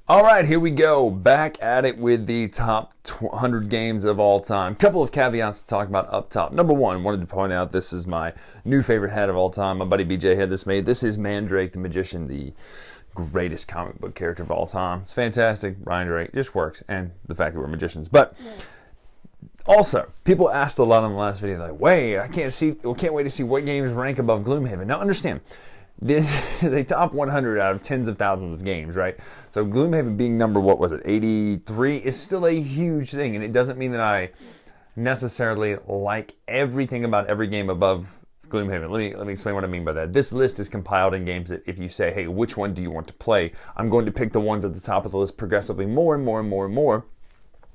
All right, here we go. Back at it with the top 100 games of all time. Couple of caveats to talk about up top. Number one, wanted to point out this is my new favorite hat of all time. My buddy BJ had this made. This is Mandrake the Magician, the greatest comic book character of all time. It's fantastic. Ryan Drake just works, and the fact that we're magicians. But also, people asked a lot on the last video, like, "Wait, I can't wait to see what games rank above Gloomhaven." Now, understand. This is a top 100 out of tens of thousands of games, right? So Gloomhaven being number, 83, is still a huge thing, and it doesn't mean that I necessarily like everything about every game above Gloomhaven. Let me explain what I mean by that. This list is compiled in games that if you say, hey, which one do you want to play? I'm going to pick the ones at the top of the list progressively more and more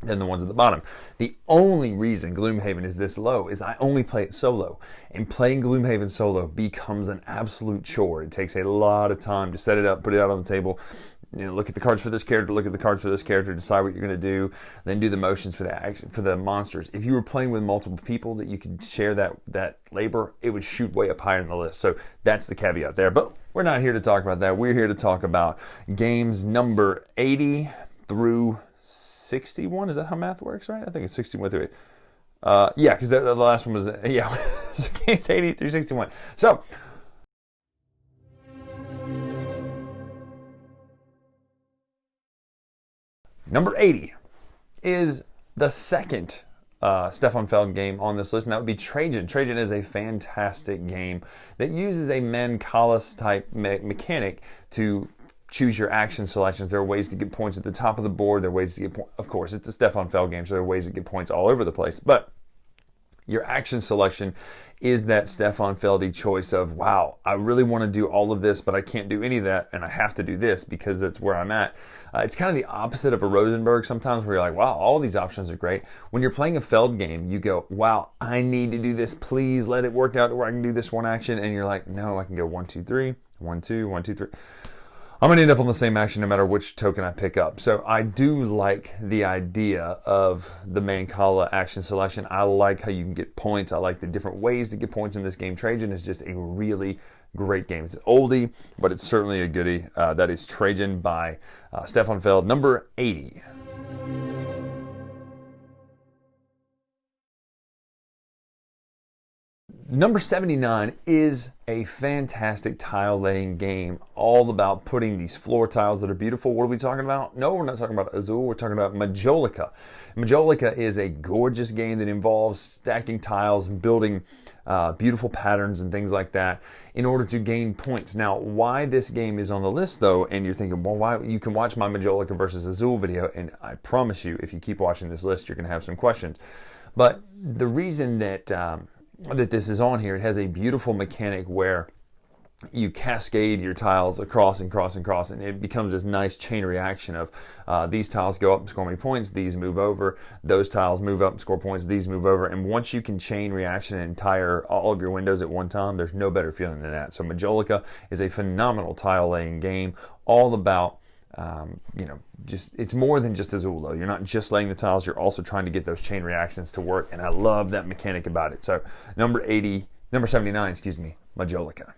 than the ones at the bottom. The only reason Gloomhaven is this low is I only play it solo. And playing Gloomhaven solo becomes an absolute chore. It takes a lot of time to set it up, put it out on the table, look at the cards for this character, look at the cards for this character, decide what you're going to do, then do the motions for the action, for the monsters. If you were playing with multiple people that you could share that labor, it would shoot way up higher in the list. So that's the caveat there. But we're not here to talk about that. We're here to talk about games number 80 through 61. Is that how math works, right? I think it's 61 through 8. Yeah, because the last one was, it's 80 through 61. So, number 80 is the second Stefan Feld game on this list, and that would be Trajan. Trajan is a fantastic game that uses a Mankalas type mechanic to choose your action selections. There are ways to get points at the top of the board. There are ways to get points. Of course, it's a Stefan Feld game, so there are ways to get points all over the place. But your action selection is that Stefan Feldy choice of, wow, I really want to do all of this, but I can't do any of that, and I have to do this because that's where I'm at. It's kind of the opposite of a Rosenberg sometimes, where you're like, wow, all these options are great. When you're playing a Feld game, you go, wow, I need to do this. Please let it work out where I can do this one action. And you're like, no, I can go 1, 2, 3, 1, 2, 1, 2, 3. I'm going to end up on the same action no matter which token I pick up. So I do like the idea of the Mancala action selection. I like how you can get points. I like the different ways to get points in this game. Trajan is just a really great game. It's an oldie, but it's certainly a goodie. That is Trajan by Stefan Feld, number 80. Number 79 is a fantastic tile laying game, all about putting these floor tiles that are beautiful. What are we talking about? No, we're not talking about Azul, we're talking about Majolica. Majolica is a gorgeous game that involves stacking tiles and building beautiful patterns and things like that in order to gain points. Now, why this game is on the list though, and you're thinking, well, why? You can watch my Majolica versus Azul video, and I promise you, if you keep watching this list, you're going to have some questions. But the reason that this is on here, it has a beautiful mechanic where you cascade your tiles across and cross and cross, and it becomes this nice chain reaction of these tiles go up and score me points, these move over, those tiles move up and score points, these move over. And once you can chain reaction and entire all of your windows at one time, there's no better feeling than that. So Majolica is a phenomenal tile laying game, all about it's more than just Azul though. You're not just laying the tiles, you're also trying to get those chain reactions to work, and I love that mechanic about it. So number 79, Majolica.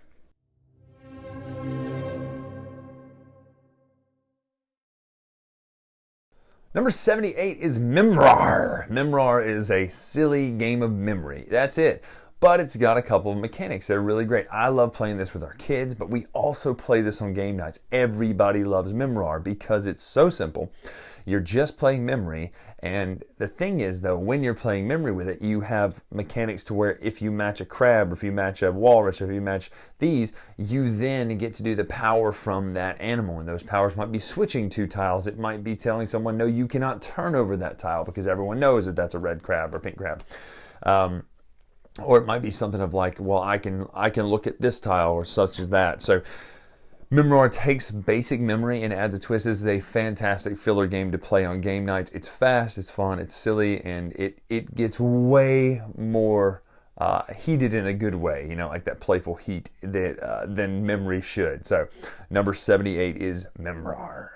Number 78 is Memrar. Memrar is a silly game of memory. That's it. But it's got a couple of mechanics that are really great. I love playing this with our kids, but we also play this on game nights. Everybody loves Memrar because it's so simple. You're just playing memory, and the thing is, though, when you're playing memory with it, you have mechanics to where if you match a crab, or if you match a walrus, or if you match these, you then get to do the power from that animal, and those powers might be switching two tiles. It might be telling someone, no, you cannot turn over that tile because everyone knows that that's a red crab or pink crab. Or it might be something of like, well, I can look at this tile or such as that. So Memrar takes basic memory and adds a twist. This is a fantastic filler game to play on game nights. It's fast, it's fun, it's silly, and it gets way more heated in a good way, like that playful heat that than memory should. So number 78 is Memrar.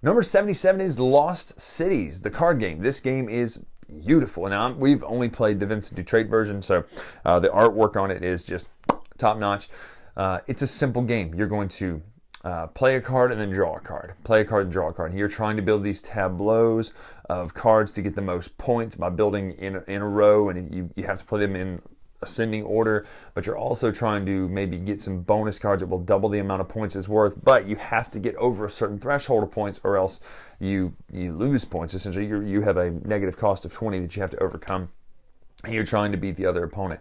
Number 77 is Lost Cities, the card game. This game is beautiful. Now, we've only played the Vincent Dutrait version, so the artwork on it is just top notch. It's a simple game. You're going to play a card and then draw a card. Play a card and draw a card. And you're trying to build these tableaus of cards to get the most points by building in a row, and you have to play them in ascending order, but you're also trying to maybe get some bonus cards that will double the amount of points it's worth, but you have to get over a certain threshold of points or else you lose points. Essentially, you have a negative cost of 20 that you have to overcome, and you're trying to beat the other opponent.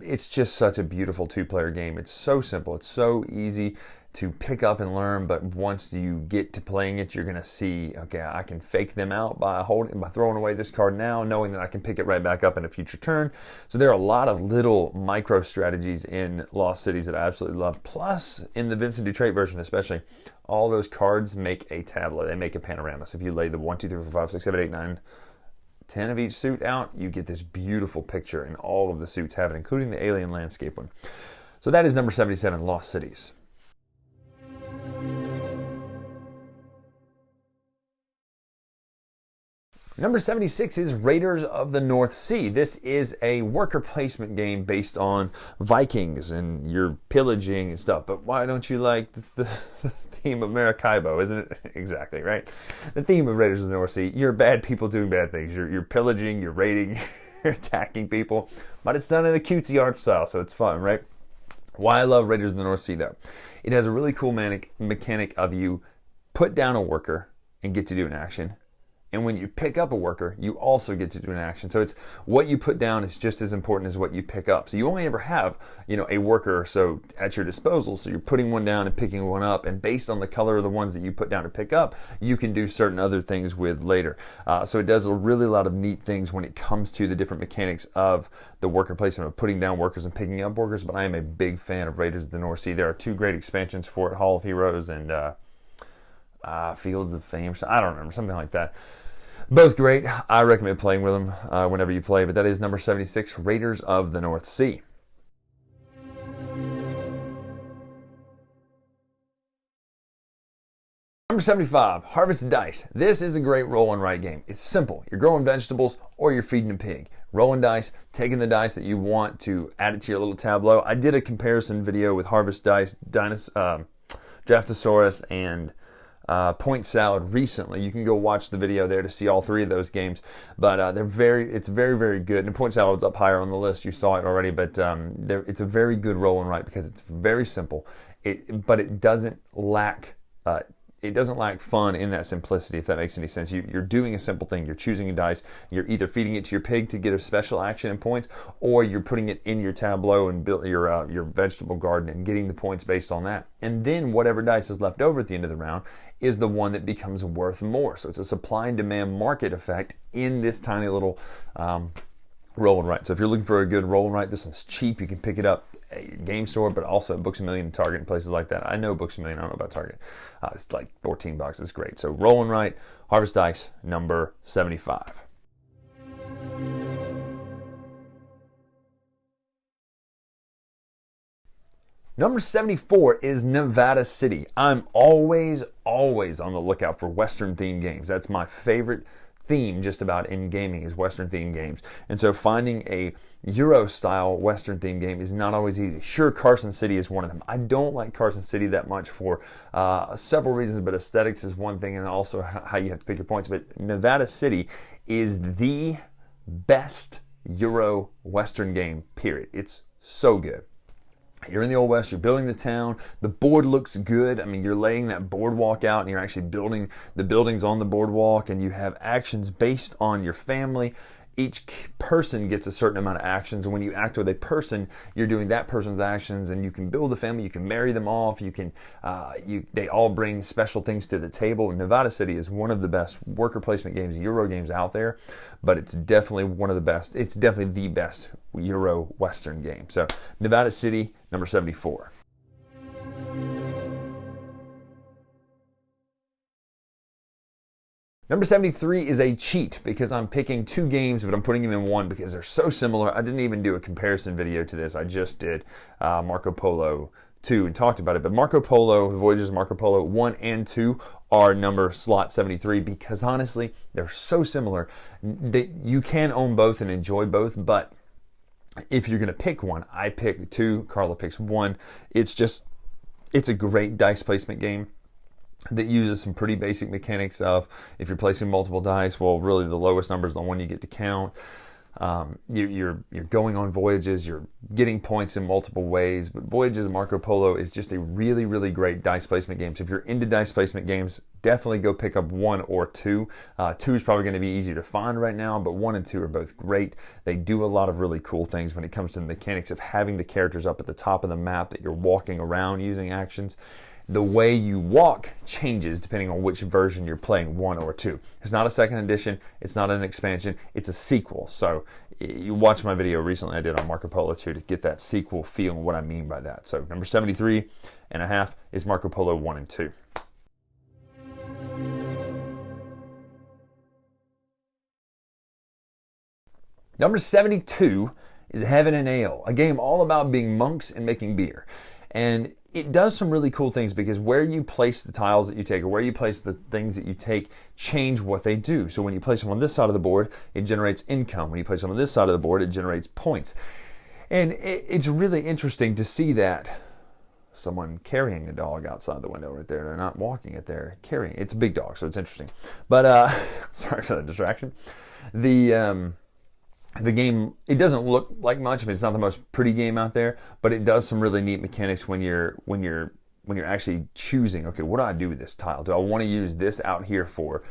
It's just such a beautiful two-player game. It's so simple. It's so easy to pick up and learn, but once you get to playing it, you're going to see, okay, I can fake them out by throwing away this card now, knowing that I can pick it right back up in a future turn. So there are a lot of little micro strategies in Lost Cities that I absolutely love. Plus, in the Vincent Dutrait version especially, all those cards make a tableau. They make a panorama. So if you lay the 1, 2, 3, 4, 5, 6, 7, 8, 9, 10 of each suit out, you get this beautiful picture, and all of the suits have it, including the alien landscape one. So that is number 77, Lost Cities. Number 76 is Raiders of the North Sea. This is a worker placement game based on Vikings and you're pillaging and stuff. But why don't you like the theme of Maracaibo, isn't it? Exactly, right? The theme of Raiders of the North Sea. You're bad people doing bad things. You're pillaging, you're raiding, you're attacking people. But it's done in a cutesy art style, so it's fun, right? Why I love Raiders of the North Sea, though. It has a really cool mechanic of you put down a worker and get to do an action. And when you pick up a worker, you also get to do an action. So it's what you put down is just as important as what you pick up. So you only ever have, a worker or so at your disposal. So you're putting one down and picking one up. And based on the color of the ones that you put down to pick up, you can do certain other things with later. So it does a lot of neat things when it comes to the different mechanics of the worker placement of putting down workers and picking up workers. But I am a big fan of Raiders of the North Sea. There are 2 great expansions for it, Hall of Heroes and Fields of Fame. I don't remember, something like that. Both great. I recommend playing with them whenever you play, but that is number 76, Raiders of the North Sea. Number 75, Harvest Dice. This is a great roll and write game. It's simple. You're growing vegetables or you're feeding a pig. Rolling dice, taking the dice that you want to add it to your little tableau. I did a comparison video with Harvest Dice, Draftosaurus, and Point Salad recently. You can go watch the video there to see all 3 of those games, but it's very, very good. And Point Salad's up higher on the list. You saw it already, but it's a very good roll and write because it's very simple. But it doesn't lack fun in that simplicity, if that makes any sense. You're doing a simple thing. You're choosing a dice. You're either feeding it to your pig to get a special action and points, or you're putting it in your tableau and build your vegetable garden and getting the points based on that. And then whatever dice is left over at the end of the round is the one that becomes worth more. So it's a supply and demand market effect in this tiny little roll and write. So if you're looking for a good roll and write, this one's cheap. You can pick it up at your game store, but also at Books A Million and Target and places like that. I know Books A Million. I don't know about Target. It's like $14. It's great. So roll and write, Harvest Dice, number 75. Number 74 is Nevada City. I'm always on the lookout for Western-themed games. That's my favorite theme just about in gaming is Western-themed games. And so finding a Euro-style Western-themed game is not always easy. Sure, Carson City is one of them. I don't like Carson City that much for several reasons, but aesthetics is one thing and also how you have to pick your points. But Nevada City is the best Euro Western game, period. It's so good. You're in the Old West, you're building the town, the board looks good. I mean, you're laying that boardwalk out and you're actually building the buildings on the boardwalk, and you have actions based on your family. Each person gets a certain amount of actions, and when you act with a person, you're doing that person's actions, and you can build a family, you can marry them off, they all bring special things to the table. Nevada City is one of the best worker placement games, Euro games out there, but it's definitely one of the best. It's definitely the best Euro Western game. So Nevada City, number 74. Number 73 is a cheat because I'm picking 2 games, but I'm putting them in one because they're so similar. I didn't even do a comparison video to this. I just did Marco Polo 2 and talked about it. But Marco Polo, The Voyages of Marco Polo 1 and 2 are number slot 73 because honestly, they're so similar that you can own both and enjoy both, but If you're going to pick one, I pick 2, Carla picks 1. It's a great dice placement game that uses some pretty basic mechanics of, if you're placing multiple dice, well, really the lowest number is the one you get to count. You're going on voyages, you're getting points in multiple ways, but Voyages of Marco Polo is just a really, really great dice placement game. So if you're into dice placement games, definitely go pick up 1 or 2. 2 is probably going to be easier to find right now, but 1 and 2 are both great. They do a lot of really cool things when it comes to the mechanics of having the characters up at the top of the map that you're walking around using actions. The way you walk changes depending on which version you're playing, 1 or 2. It's not a second edition, it's not an expansion, it's a sequel. So you watched my video recently I did on Marco Polo 2 to get that sequel feel and what I mean by that. So number 73.5 is Marco Polo 1 and 2. Number 72 is Heaven and Ale, a game all about being monks and making beer. And it does some really cool things because where you place the tiles that you take or where you place the things that you take change what they do. So when you place them on this side of the board, it generates income. When you place them on this side of the board, it generates points. And it's really interesting to see that someone carrying a dog outside the window right there. They're not walking it, they're carrying it. It's a big dog, so it's interesting. But sorry for the distraction. The game, it doesn't look like much. I mean, it's not the most pretty game out there, but it does some really neat mechanics when you're actually choosing, okay, what do I do with this tile? Do I want to use this out here for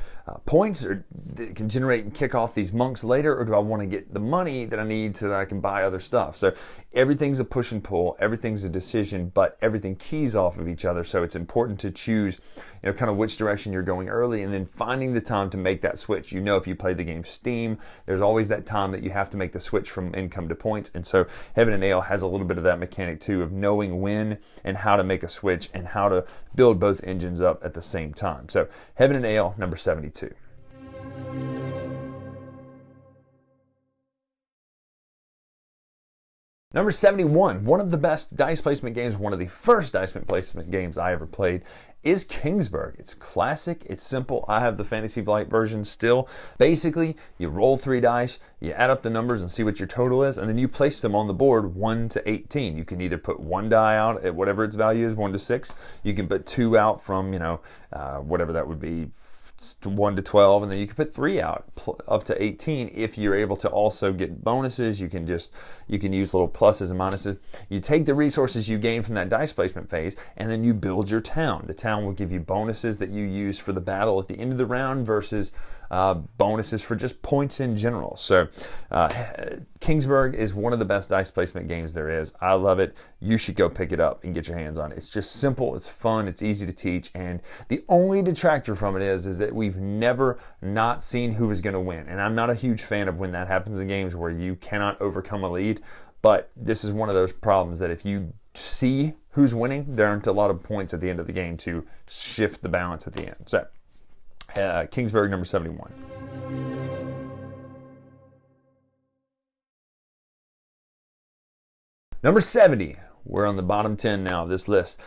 points, or that can generate and kick off these monks later, or do I want to get the money that I need so that I can buy other stuff? So everything's a push and pull, everything's a decision, but everything keys off of each other. So it's important to choose, kind of which direction you're going early, and then finding the time to make that switch. If you play the game Steam, there's always that time that you have to make the switch from income to points. And so Heaven and Ale has a little bit of that mechanic too, of knowing when and how to make a switch and how to build both engines up at the same time. So Heaven and Ale, number 72. Number 71, one of the best dice placement games, one of the first dice placement games I ever played, is Kingsburg. It's classic, it's simple. I have the Fantasy Flight version still. Basically, you roll 3 dice, you add up the numbers and see what your total is, and then you place them on the board 1 to 18. You can either put 1 die out at whatever its value is, 1 to 6. You can put 2 out from, whatever that would be, 1 to 12, and then you can put 3 out up to 18. If you're able to also get bonuses, you can use little pluses and minuses. You take the resources you gain from that dice placement phase, and then you build your town. The town will give you bonuses that you use for the battle at the end of the round versus bonuses for just points in general. So Kingsburg is one of the best dice placement games there is. I love it. You should go pick it up and get your hands on it. It's just simple, it's fun, it's easy to teach, and the only detractor from it is that we've never not seen who is going to win. And I'm not a huge fan of when that happens in games where you cannot overcome a lead, but this is one of those problems that if you see who's winning, there aren't a lot of points at the end of the game to shift the balance at the end. So Kingsburg, number 71. Number 70. We're on the bottom 10 now of this list.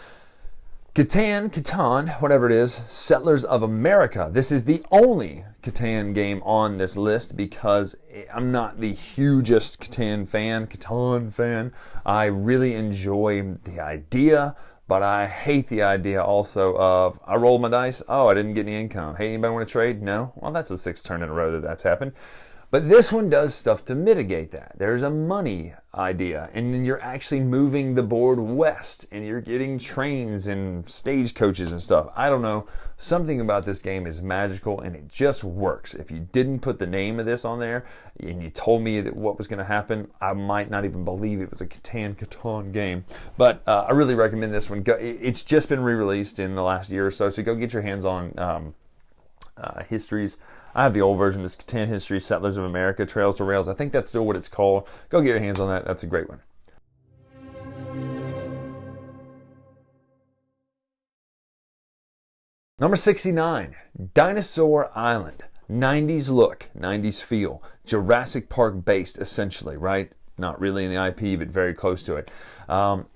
Catan, whatever it is, Settlers of America. This is the only Catan game on this list because I'm not the hugest Catan fan. I really enjoy the idea, but I hate the idea also of, I rolled my dice, I didn't get any income. Hey, anybody want to trade? No? Well, that's the 6th turn in a row that's happened. But this one does stuff to mitigate that. There's a money idea, and then you're actually moving the board west, and you're getting trains and stagecoaches and stuff. I don't know. Something about this game is magical, and it just works. If you didn't put the name of this on there, and you told me that what was going to happen, I might not even believe it was a Catan game. But I really recommend this one. It's just been re-released in the last year or so go get your hands on Histories. I have the old version, this Catan History, Settlers of America, Trails to Rails. I think that's still what it's called. Go get your hands on that. That's a great one. Number 69, Dinosaur Island. 90s look, 90s feel. Jurassic Park based, essentially, right? Not really in the IP, but very close to it.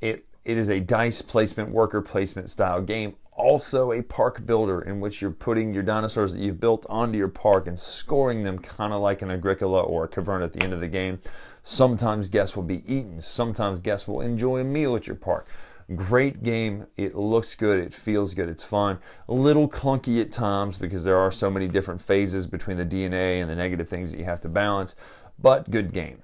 It is a dice placement, worker placement style game, also a park builder in which you're putting your dinosaurs that you've built onto your park and scoring them kind of like an Agricola or a Cavern at the end of the game. Sometimes guests will be eaten. Sometimes guests will enjoy a meal at your park. Great game. It looks good. It feels good. It's fun. A little clunky at times because there are so many different phases between the DNA and the negative things that you have to balance, but good game.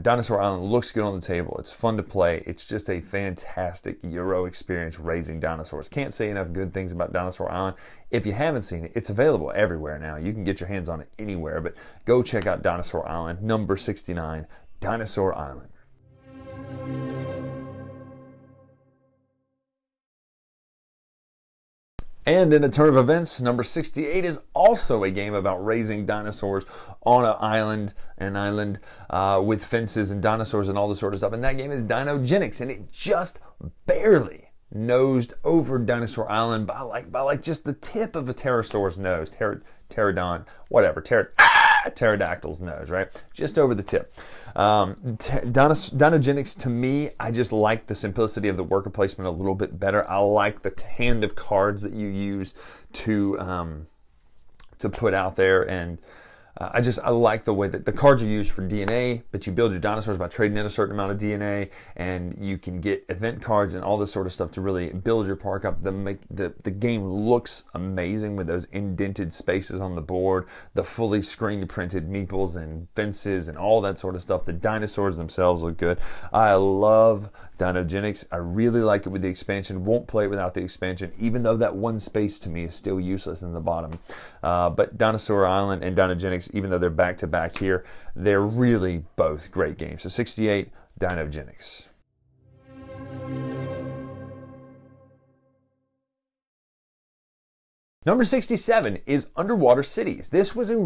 Dinosaur Island looks good on the table. It's fun to play. It's just a fantastic Euro experience raising dinosaurs. Can't say enough good things about Dinosaur Island. If you haven't seen it, it's available everywhere now. You can get your hands on it anywhere, but go check out Dinosaur Island, number 69, Dinosaur Island. And in a turn of events, number 68 is also a game about raising dinosaurs on an island with fences and dinosaurs and all this sort of stuff. And that game is Dinogenics, and it just barely nosed over Dinosaur Island by like just the tip of a pterosaur's nose, pterodactyl's nose, right? Just over the tip. Dinogenics, to me, I just like the simplicity of the worker placement a little bit better. I like the hand of cards that you use to put out there, and I like the way that the cards are used for DNA, but you build your dinosaurs by trading in a certain amount of DNA, and you can get event cards and all this sort of stuff to really build your park up. The game looks amazing with those indented spaces on the board, the fully screen printed meeples and fences and all that sort of stuff. The dinosaurs themselves look good. I love Dinogenics. I really like it with the expansion. Won't play it without the expansion, even though that one space to me is still useless in the bottom. But Dinosaur Island and Dinogenics, even though they're back to back here, they're really both great games. So 68, Dinogenics. Number 67 is Underwater Cities. This was a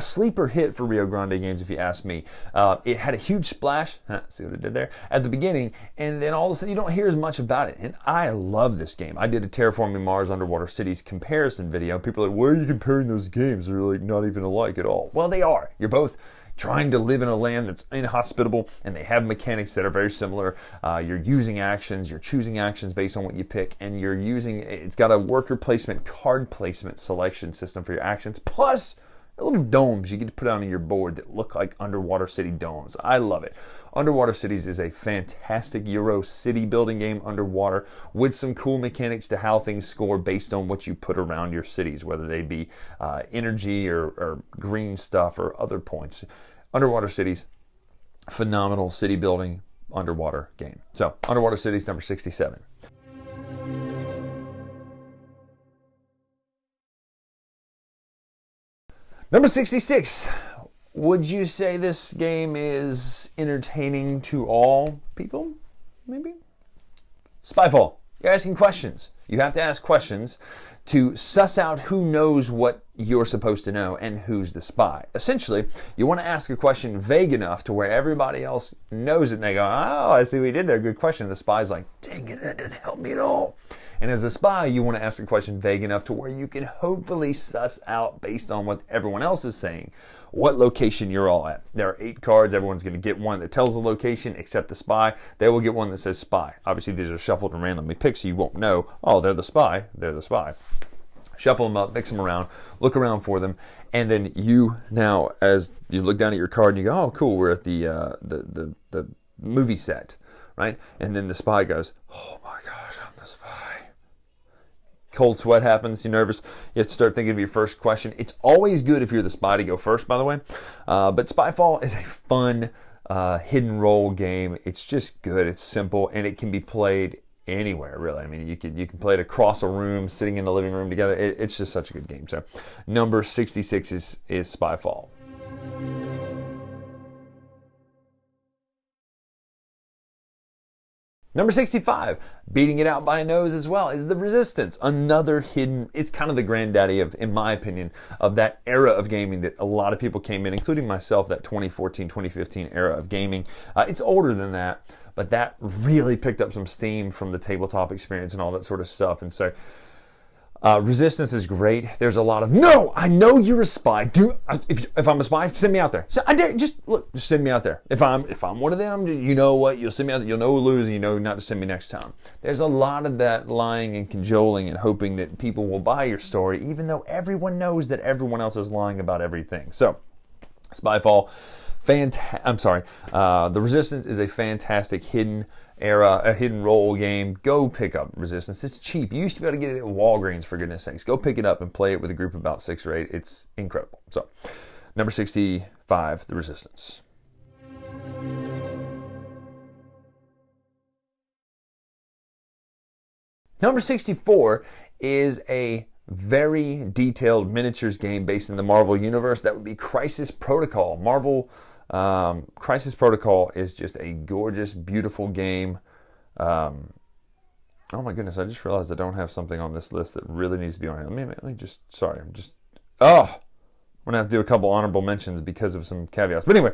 sleeper hit for Rio Grande Games, if you ask me. It had a huge splash, see what it did there, at the beginning, and then all of a sudden you don't hear as much about it. And I love this game. I did a Terraforming Mars Underwater Cities comparison video. People are like, why are you comparing those games? They're like not even alike at all. Well, they are. You're both trying to live in a land that's inhospitable, and they have mechanics that are very similar. You're using actions, you're choosing actions based on what you pick, and it's got a worker placement, card placement selection system for your actions, plus little domes you get to put on your board that look like Underwater City domes. I love it. Underwater Cities is a fantastic Euro city building game underwater with some cool mechanics to how things score based on what you put around your cities, whether they be energy or green stuff or other points. Underwater Cities, phenomenal city building underwater game. So Underwater Cities, number 67. Number 66. Would you say this game is entertaining to all people? Maybe? Spyfall. You're asking questions. You have to ask questions to suss out who knows what you're supposed to know and who's the spy. Essentially, you want to ask a question vague enough to where everybody else knows it and they go, oh, I see what you did there. Good question. The spy's like, dang it, that didn't help me at all. And as a spy, you want to ask a question vague enough to where you can hopefully suss out, based on what everyone else is saying, what location you're all at. There are 8 cards. Everyone's going to get one that tells the location except the spy. They will get one that says spy. Obviously, these are shuffled and randomly picked, so you won't know, oh, they're the spy. They're the spy. Shuffle them up, mix them around, look around for them, and then you now, as you look down at your card and you go, oh, cool, we're at the movie set, right? And then the spy goes, oh my gosh, I'm the spy. Cold sweat happens, you're nervous, you have to start thinking of your first question. It's always good if you're the spy to go first, by the way. But Spyfall is a fun hidden role game. It's just good, it's simple, and it can be played anywhere, really. I mean, you can play it across a room, sitting in the living room together. It's just such a good game. So number 66 is Spyfall. Number 65, beating it out by a nose as well, is The Resistance. Another hidden, it's kind of the granddaddy of, in my opinion, of that era of gaming that a lot of people came in, including myself, that 2014, 2015 era of gaming. It's older than that, but that really picked up some steam from the tabletop experience and all that sort of stuff. And so Resistance is great. There's a lot of, no, I know you're a spy. If I'm a spy, send me out there. So I dare, just send me out there. If I'm one of them, you know what? You'll send me out there. You'll know who lose, and you know not to send me next time. There's a lot of that lying and cajoling and hoping that people will buy your story, even though everyone knows that everyone else is lying about everything. So, Spyfall, The Resistance is a fantastic hidden role game. Go pick up Resistance. It's cheap. You used to be able to get it at Walgreens, for goodness sakes. Go pick it up and play it with a group of about 6 or 8. It's incredible. So, number 65, The Resistance. Number 64 is a very detailed miniatures game based in the Marvel Universe. That would be Crisis Protocol. Crisis Protocol is just a gorgeous, beautiful game. Oh my goodness, I just realized I don't have something on this list that really needs to be on here. I'm going to have to do a couple honorable mentions because of some caveats. But anyway,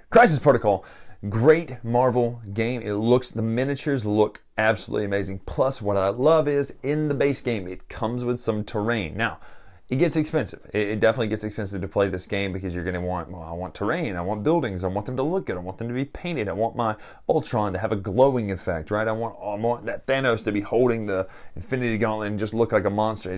Crisis Protocol. Great Marvel game. The miniatures look absolutely amazing. Plus, what I love is in the base game, it comes with some terrain. Now, it gets expensive. It definitely gets expensive to play this game because you're going to want, I want terrain, I want buildings, I want them to look good, I want them to be painted, I want my Ultron to have a glowing effect, right? I want that Thanos to be holding the Infinity Gauntlet and just look like a monster.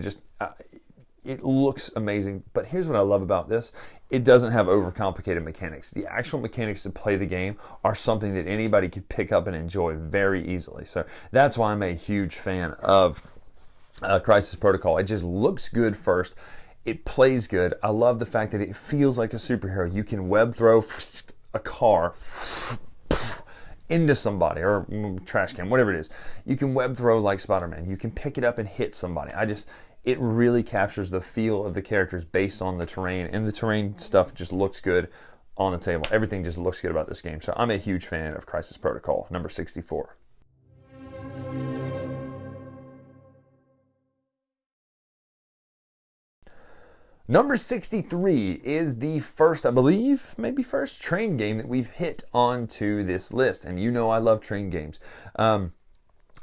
It looks amazing. But here's what I love about this. It doesn't have overcomplicated mechanics. The actual mechanics to play the game are something that anybody could pick up and enjoy very easily. So that's why I'm a huge fan of Crisis Protocol. It just looks good first. It plays good. I love the fact that it feels like a superhero. You can web throw a car into somebody, or trash can, whatever it is. You can web throw like Spider-Man. You can pick it up and hit somebody. It really captures the feel of the characters based on the terrain, and the terrain stuff just looks good on the table. Everything just looks good about this game. So I'm a huge fan of Crisis Protocol, number 64. Number 63 is the first, I believe, maybe first train game that we've hit onto this list. And you know I love train games.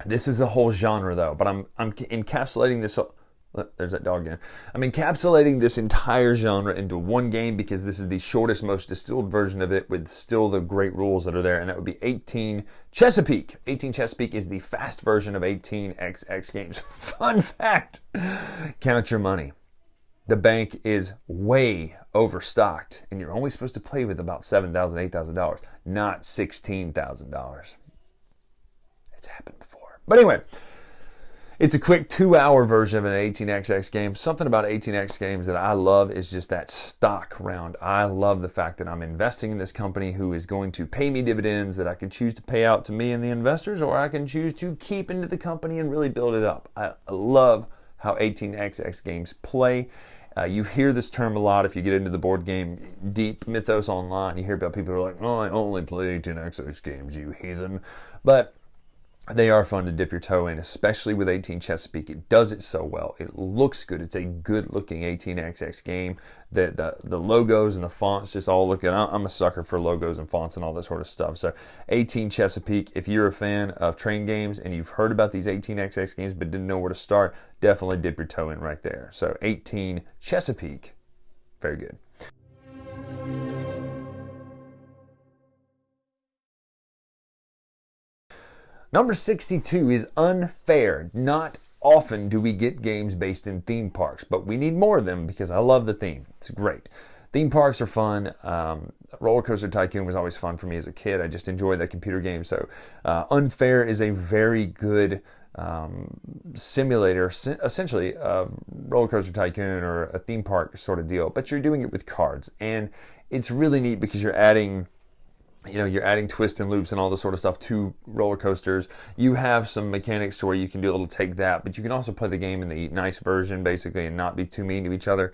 This is a whole genre though, but I'm encapsulating this. There's that dog again. I'm encapsulating this entire genre into one game because this is the shortest, most distilled version of it with still the great rules that are there, and that would be 18 Chesapeake. 18 Chesapeake is the fast version of 18XX games. Fun fact, count your money. The bank is way overstocked, and you're only supposed to play with about $7,000, $8,000, not $16,000. It's happened before. But anyway, it's a quick 2-hour version of an 18XX game. Something about 18X games that I love is just that stock round. I love the fact that I'm investing in this company who is going to pay me dividends that I can choose to pay out to me and the investors, or I can choose to keep into the company and really build it up. I love how 18XX games play. You hear this term a lot if you get into the board game deep mythos online. You hear about people who are like, oh, I only play 18XX games, you heathen. But they are fun to dip your toe in, especially with 18 Chesapeake. It does it so well. It looks good. It's a good-looking 18XX game. The logos and the fonts just all look good. I'm a sucker for logos and fonts and all that sort of stuff. So 18 Chesapeake, if you're a fan of train games and you've heard about these 18XX games but didn't know where to start, definitely dip your toe in right there. So 18 Chesapeake, very good. Number 62 is Unfair. Not often do we get games based in theme parks, but we need more of them because I love the theme. It's great. Theme parks are fun. Roller Coaster Tycoon was always fun for me as a kid. I just enjoy that computer game. So Unfair is a very good simulator, essentially a Roller Coaster Tycoon or a theme park sort of deal, but you're doing it with cards. And it's really neat because you're adding twists and loops and all this sort of stuff to roller coasters. You have some mechanics to where you can do a little take that, but you can also play the game in the nice version, basically, and not be too mean to each other.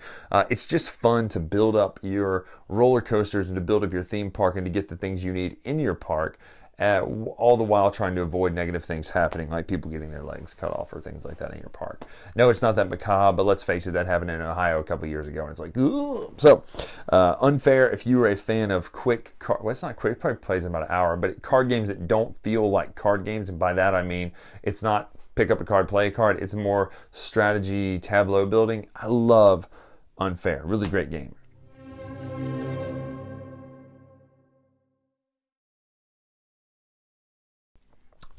It's just fun to build up your roller coasters and to build up your theme park and to get the things you need in your park, all the while trying to avoid negative things happening, like people getting their legs cut off or things like that in your park. No, it's not that macabre, but let's face it, that happened in Ohio a couple years ago, and it's like, ugh. So, Unfair, if you are a fan of quick well, it's not quick, it probably plays in about an hour, but card games that don't feel like card games, and by that I mean, it's not pick up a card, play a card. It's more strategy, tableau building. I love Unfair. Really great game.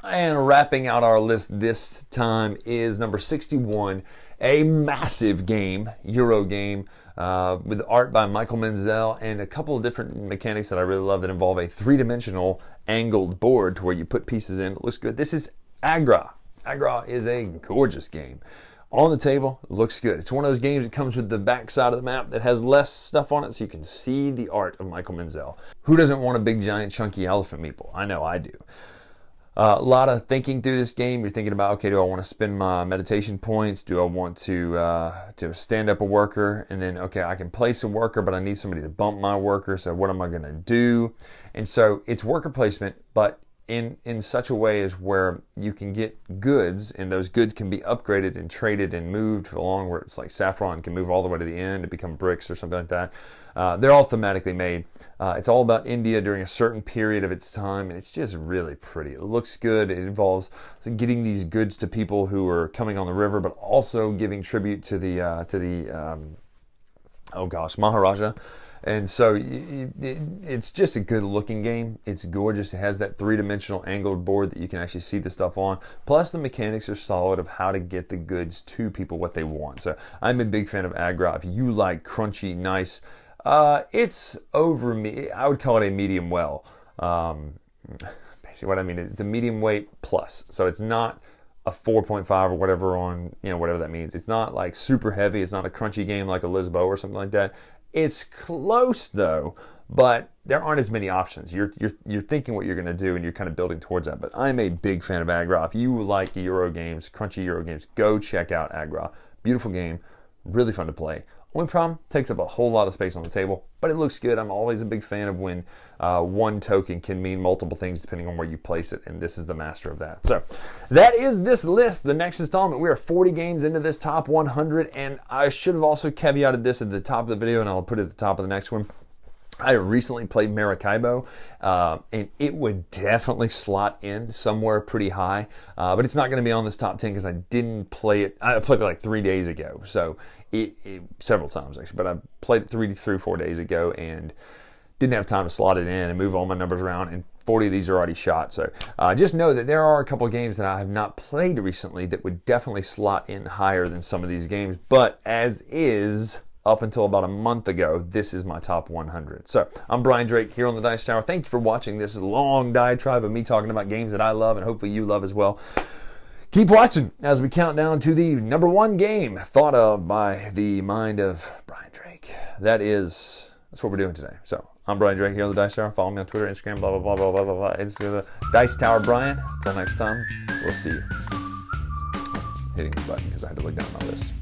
And wrapping out our list this time is number 61, a massive game, Euro game, with art by Michael Menzel and a couple of different mechanics that I really love that involve a three-dimensional angled board to where you put pieces in. It looks good. This is Agra. Agra is a gorgeous game. On the table, it looks good. It's one of those games that comes with the back side of the map that has less stuff on it so you can see the art of Michael Menzel. Who doesn't want a big, giant, chunky elephant meeple? I know I do. A lot of thinking through this game. You're thinking about, okay, do I want to spend my meditation points? Do I want to stand up a worker? And then, okay, I can place a worker, but I need somebody to bump my worker. So what am I going to do? And so it's worker placement, but in such a way as where you can get goods, and those goods can be upgraded and traded and moved along, where it's like saffron can move all the way to the end to become bricks or something like that. They're all thematically made. It's all about India during a certain period of its time, and it's just really pretty. It looks good. It involves getting these goods to people who are coming on the river, but also giving tribute to the Maharaja. And so it's just a good looking game. It's gorgeous. It has that three-dimensional angled board that you can actually see the stuff on. Plus the mechanics are solid of how to get the goods to people what they want. So I'm a big fan of Agra. If you like crunchy, nice, it's over me. I would call it a medium well. Basically what I mean, it's a medium weight plus. So it's not a 4.5 or whatever on, whatever that means. It's not like super heavy. It's not a crunchy game like a Lisboa or something like that. It's close though, but there aren't as many options. You're thinking what you're going to do, and you're kind of building towards that. But I'm a big fan of Agra. If you like Euro games, crunchy Euro games, go check out Agra. Beautiful game, really fun to play. Only problem, takes up a whole lot of space on the table, but it looks good. I'm always a big fan of when one token can mean multiple things depending on where you place it, and this is the master of that. So that is this list. The next installment, we are 40 games into this top 100, and I should have also caveated this at the top of the video, and I'll put it at the top of the next one. I recently played Maracaibo, and it would definitely slot in somewhere pretty high, but it's not going to be on this top 10 because I didn't play it. I played it like 3 days ago, so several times actually, but I played it 3 or 4 days ago and didn't have time to slot it in and move all my numbers around, and 40 of these are already shot. So just know that there are a couple of games that I have not played recently that would definitely slot in higher than some of these games, but as is, up until about a month ago, this is my top 100. So I'm Brian Drake here on the Dice Tower. Thank you for watching this long diatribe of me talking about games that I love and hopefully you love as well. Keep watching as we count down to the number one game thought of by the mind of Brian Drake. That's what we're doing today. So I'm Brian Drake here on the Dice Tower. Follow me on Twitter, Instagram, blah, blah, blah, blah, blah, blah, blah. It's the Dice Tower Brian. Until next time, we'll see you. Hitting the button because I had to look down my list.